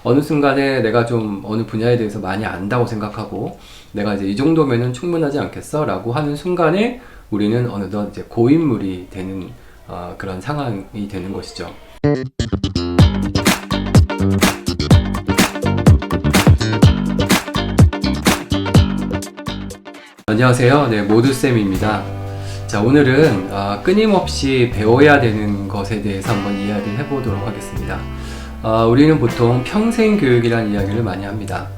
어느 순간에 내가 좀 어느 분야에 대해서 많이 안다고 생각하고 내가 이제 이 정도면은 충분하지 않겠어? 라고 하는 순간에 우리는 어느덧 이제 고인물이 되는 그런 상황이 되는 것이죠. 안녕하세요. 네, 모두쌤입니다. 자, 오늘은 끊임없이 배워야 되는 것에 대해서 한번 이야기를 해보도록 하겠습니다. 우리는 보통 평생교육이라는 이야기를 많이 합니다.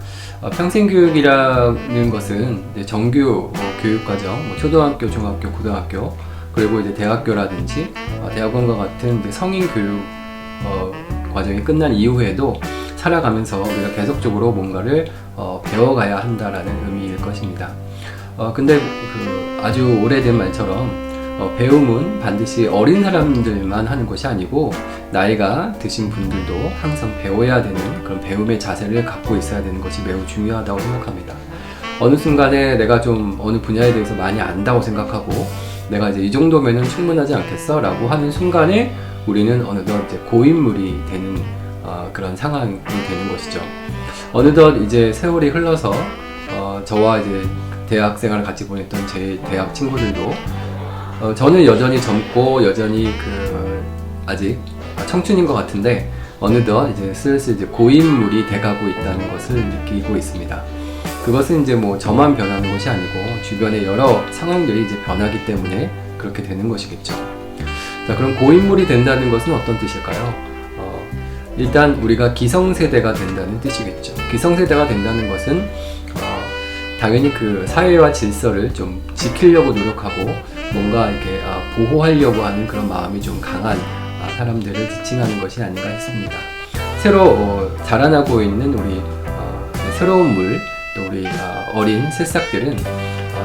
평생교육이라는 것은 이제 정규 교육과정, 초등학교, 중학교, 고등학교, 그리고 이제 대학교라든지 대학원과 같은 이제 성인 교육 과정이 끝난 이후에도 살아가면서 우리가 계속적으로 뭔가를 배워가야 한다라는 의미일 것입니다. 근데 아주 오래된 말처럼 배움은 반드시 어린 사람들만 하는 것이 아니고 나이가 드신 분들도 항상 배워야 되는 그런 배움의 자세를 갖고 있어야 되는 것이 매우 중요하다고 생각합니다. 어느 순간에 내가 좀 어느 분야에 대해서 많이 안다고 생각하고 내가 이제 이 정도면은 충분하지 않겠어? 라고 하는 순간에 우리는 어느덧 이제 고인물이 되는 그런 상황이 되는 것이죠. 어느덧 이제 세월이 흘러서 저와 이제 대학생활을 같이 보냈던 제 대학 친구들도 저는 여전히 젊고 여전히 아직 청춘인 것 같은데 어느덧 이제 슬슬 이제 고인물이 돼가고 있다는 것을 느끼고 있습니다. 그것은 이제 뭐 저만 변하는 것이 아니고 주변의 여러 상황들이 이제 변하기 때문에 그렇게 되는 것이겠죠. 자, 그럼 고인물이 된다는 것은 어떤 뜻일까요? 일단 우리가 기성세대가 된다는 뜻이겠죠. 기성세대가 된다는 것은 당연히 그 사회와 질서를 좀 지키려고 노력하고 뭔가 이렇게 보호하려고 하는 그런 마음이 좀 강한 사람들을 지칭하는 것이 아닌가 했습니다. 새로 자라나고 있는 우리 새로운 물, 또 우리 어린 새싹들은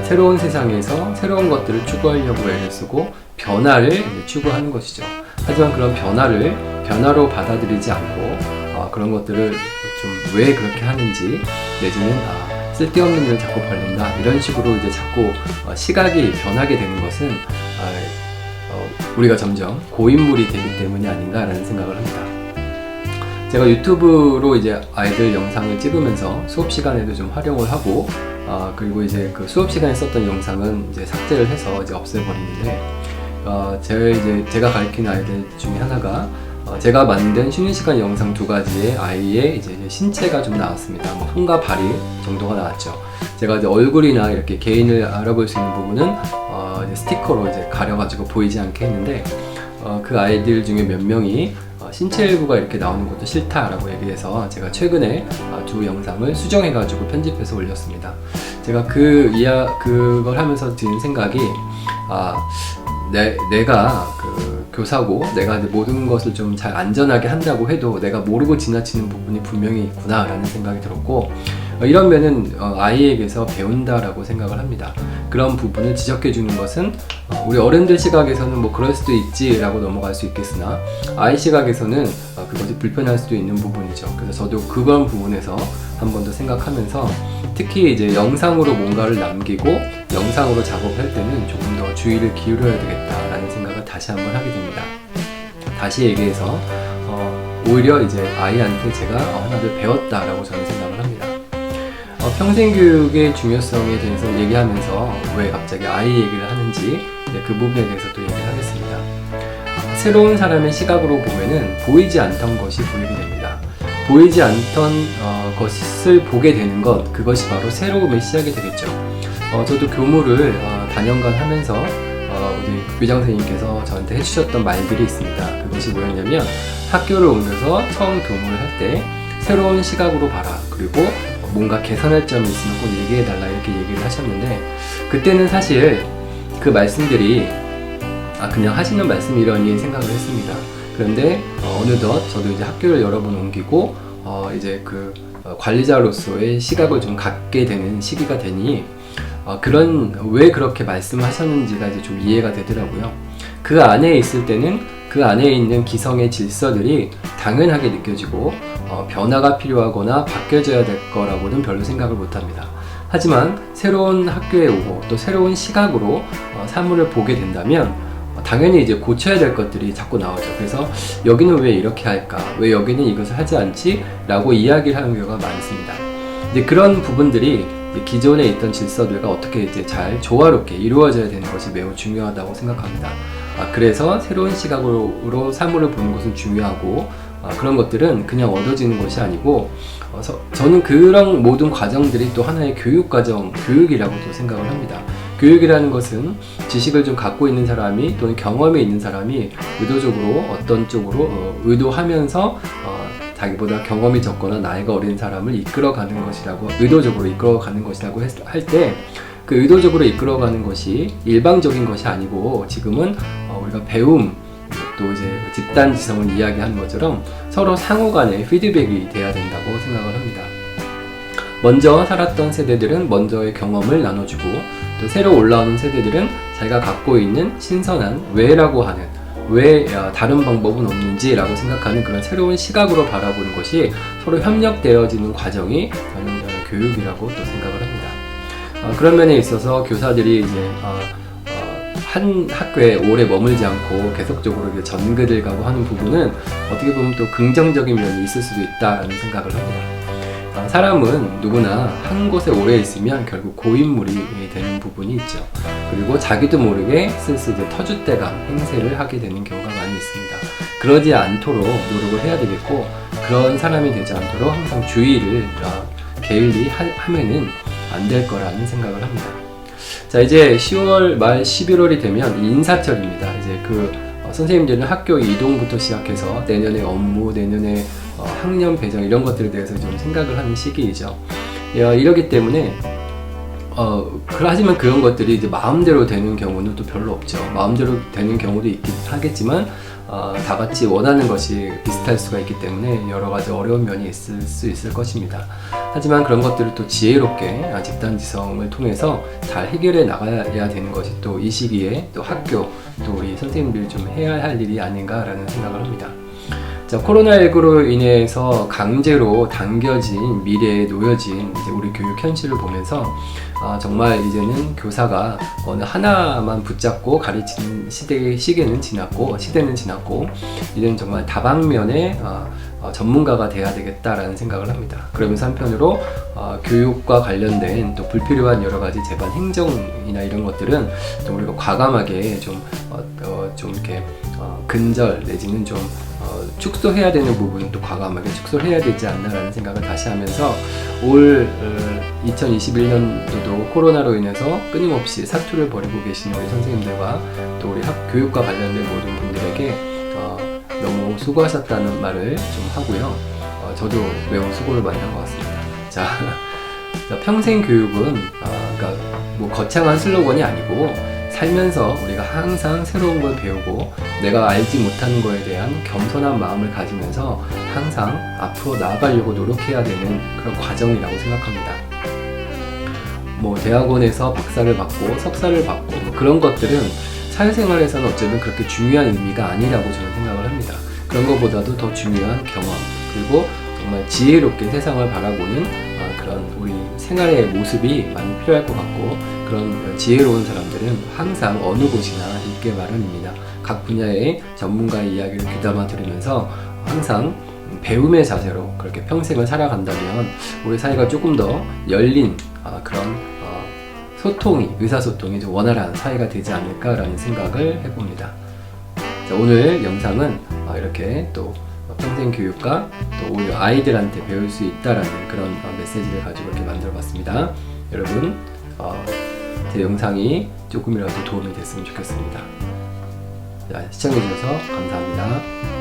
새로운 세상에서 새로운 것들을 추구하려고 애를 쓰고 변화를 추구하는 것이죠. 하지만 그런 변화를 변화로 받아들이지 않고 그런 것들을 좀 왜 그렇게 하는지 내지는 쓸데없는 일을 자꾸 벌린다 이런 식으로 이제 자꾸 시각이 변하게 되는 것은 우리가 점점 고인물이 되기 때문이 아닌가라는 생각을 합니다. 제가 유튜브로 이제 아이들 영상을 찍으면서 수업 시간에도 좀 활용을 하고 그리고 이제 그 수업 시간에 썼던 영상은 이제 삭제를 해서 이제 없애버리는데 제가 가르치는 아이들 중에 하나가 제가 만든 쉬는 시간 영상 2가지의 아이의 이제 신체가 좀 나왔습니다. 뭐 손과 발이 정도가 나왔죠. 제가 이제 얼굴이나 이렇게 개인을 알아볼 수 있는 부분은 이제 스티커로 이제 가려가지고 보이지 않게 했는데 그 아이들 중에 몇 명이 신체 일부가 이렇게 나오는 것도 싫다라고 얘기해서 제가 최근에 2 영상을 수정해가지고 편집해서 올렸습니다. 제가 그걸 하면서 드는 생각이 내가 교사고 내가 모든 것을 좀 잘 안전하게 한다고 해도 내가 모르고 지나치는 부분이 분명히 있구나 라는 생각이 들었고 이런 면은 아이에게서 배운다라고 생각을 합니다. 그런 부분을 지적해 주는 것은 우리 어른들 시각에서는 뭐 그럴 수도 있지 라고 넘어갈 수 있겠으나 아이 시각에서는 그것이 불편할 수도 있는 부분이죠. 그래서 저도 그런 부분에서 한 번 더 생각하면서 특히 이제 영상으로 뭔가를 남기고 영상으로 작업할 때는 조금 더 주의를 기울여야 되겠다라는 생각을 다시 한번 하게 됩니다. 다시 얘기해서 오히려 이제 아이한테 제가 하나를 배웠다라고 저는 생각을 합니다. 평생교육의 중요성에 대해서 얘기하면서 왜 갑자기 아이 얘기를 하는지 그 부분에 대해서 또 얘기를 하겠습니다. 새로운 사람의 시각으로 보면은 보이지 않던 것이 보이게 됩니다. 보이지 않던 것을 보게 되는 것, 그것이 바로 새로움의 시작이 되겠죠. 저도 교무를 다년간 하면서 우리 교장 선생님께서 저한테 해주셨던 말들이 있습니다. 그것이 뭐였냐면 학교를 옮겨서 처음 교무를 할 때 새로운 시각으로 봐라. 그리고 뭔가 개선할 점이 있으면 꼭 얘기해달라 이렇게 얘기를 하셨는데 그때는 사실 그 말씀들이 그냥 하시는 말씀이려니 생각을 했습니다. 그런데 어느덧 저도 이제 학교를 여러 번 옮기고 이제 관리자로서의 시각을 좀 갖게 되는 시기가 되니 왜 그렇게 말씀하셨는지가 이제 좀 이해가 되더라고요. 그 안에 있을 때는 그 안에 있는 기성의 질서들이 당연하게 느껴지고 변화가 필요하거나 바뀌어져야 될 거라고는 별로 생각을 못합니다. 하지만 새로운 학교에 오고 또 새로운 시각으로 사물을 보게 된다면 당연히 이제 고쳐야 될 것들이 자꾸 나오죠. 그래서 여기는 왜 이렇게 할까? 왜 여기는 이것을 하지 않지? 라고 이야기를 하는 경우가 많습니다. 이제 그런 부분들이 기존에 있던 질서들과 어떻게 이제 잘 조화롭게 이루어져야 되는 것이 매우 중요하다고 생각합니다. 그래서 새로운 시각으로 사물을 보는 것은 중요하고, 그런 것들은 그냥 얻어지는 것이 아니고, 저는 그런 모든 과정들이 또 하나의 교육과정, 교육이라고도 생각을 합니다. 교육이라는 것은 지식을 좀 갖고 있는 사람이 또는 경험이 있는 사람이 의도적으로 어떤 쪽으로 의도하면서 자기보다 경험이 적거나 나이가 어린 사람을 이끌어가는 것이라고, 의도적으로 이끌어가는 것이라고 할 때, 그 의도적으로 이끌어가는 것이 일방적인 것이 아니고, 지금은 우리가 배움, 또 이제 집단 지성을 이야기하는 것처럼 서로 상호 간의 피드백이 돼야 된다고 생각을 합니다. 먼저 살았던 세대들은 먼저의 경험을 나눠주고, 또 새로 올라오는 세대들은 자기가 갖고 있는 신선한 왜라고 하는, 왜 다른 방법은 없는지라고 생각하는 그런 새로운 시각으로 바라보는 것이 서로 협력되어지는 과정이 저는 교육이라고 또 생각을 합니다. 그런 면에 있어서 교사들이 이제 한 학교에 오래 머물지 않고 계속적으로 전교를 가고 하는 부분은 어떻게 보면 또 긍정적인 면이 있을 수도 있다라는 생각을 합니다. 사람은 누구나 한 곳에 오래 있으면 결국 고인물이 되는 부분이 있죠. 그리고 자기도 모르게 슬슬 이제 터줏대감 행세를 하게 되는 경우가 많이 있습니다. 그러지 않도록 노력을 해야 되겠고, 그런 사람이 되지 않도록 항상 주의를 게을리 하면은 안 될 거라는 생각을 합니다. 자, 이제 10월 말 11월이 되면 인사철입니다. 이제 선생님들은 학교 이동부터 시작해서 내년의 업무, 내년의 학년 배정 이런 것들에 대해서 좀 생각을 하는 시기이죠. 이러기 때문에 하지만 그런 것들이 이제 마음대로 되는 경우는 또 별로 없죠. 마음대로 되는 경우도 있긴 하겠지만 다 같이 원하는 것이 비슷할 수가 있기 때문에 여러 가지 어려운 면이 있을 수 있을 것입니다. 하지만 그런 것들을 또 지혜롭게 집단지성을 통해서 잘 해결해 나가야 되는 것이 또 이 시기에 또 학교, 또 우리 선생님들이 좀 해야 할 일이 아닌가라는 생각을 합니다. 자, 코로나19로 인해서 강제로 당겨진 미래에 놓여진 이제 우리 교육 현실을 보면서 정말 이제는 교사가 어느 하나만 붙잡고 가르치는 시대는 지났고 이제는 정말 다방면의 전문가가 돼야 되겠다라는 생각을 합니다. 그러면서 한편으로 교육과 관련된 또 불필요한 여러 가지 제반 행정이나 이런 것들은 또 우리가 과감하게 좀 이렇게 근절 내지는 좀 축소해야 되는 부분은 또 과감하게 축소를 해야 되지 않나라는 생각을 다시 하면서 올 2021년도도 코로나로 인해서 끊임없이 사투를 벌이고 계시는 우리 선생님들과 또 우리 교육과 관련된 모든 분들에게 너무 수고하셨다는 말을 좀 하고요. 저도 매우 수고를 많이 한 것 같습니다. 자, 평생 교육은 그러니까 뭐 거창한 슬로건이 아니고 살면서 우리가 항상 새로운 걸 배우고 내가 알지 못하는 거에 대한 겸손한 마음을 가지면서 항상 앞으로 나아가려고 노력해야 되는 그런 과정이라고 생각합니다. 뭐 대학원에서 박사를 받고 석사를 받고 뭐 그런 것들은 사회생활에서는 어쩌면 그렇게 중요한 의미가 아니라고 저는 생각을 합니다. 그런 것보다도 더 중요한 경험, 그리고 정말 지혜롭게 세상을 바라보는 그런 우리 생활의 모습이 많이 필요할 것 같고, 그런 지혜로운 사람들은 항상 어느 곳이나 있게 마련입니다. 각 분야의 전문가의 이야기를 귀담아 들으면서 항상 배움의 자세로 그렇게 평생을 살아간다면 우리 사회가 조금 더 열린 그런 의사소통이 좀 원활한 사회가 되지 않을까라는 생각을 해봅니다. 자, 오늘 영상은 이렇게 또 평생 교육과 또 오히려 아이들한테 배울 수 있다라는 그런 메시지를 가지고 이렇게 만들어 봤습니다. 여러분, 제 영상이 조금이라도 도움이 됐으면 좋겠습니다. 자, 시청해주셔서 감사합니다.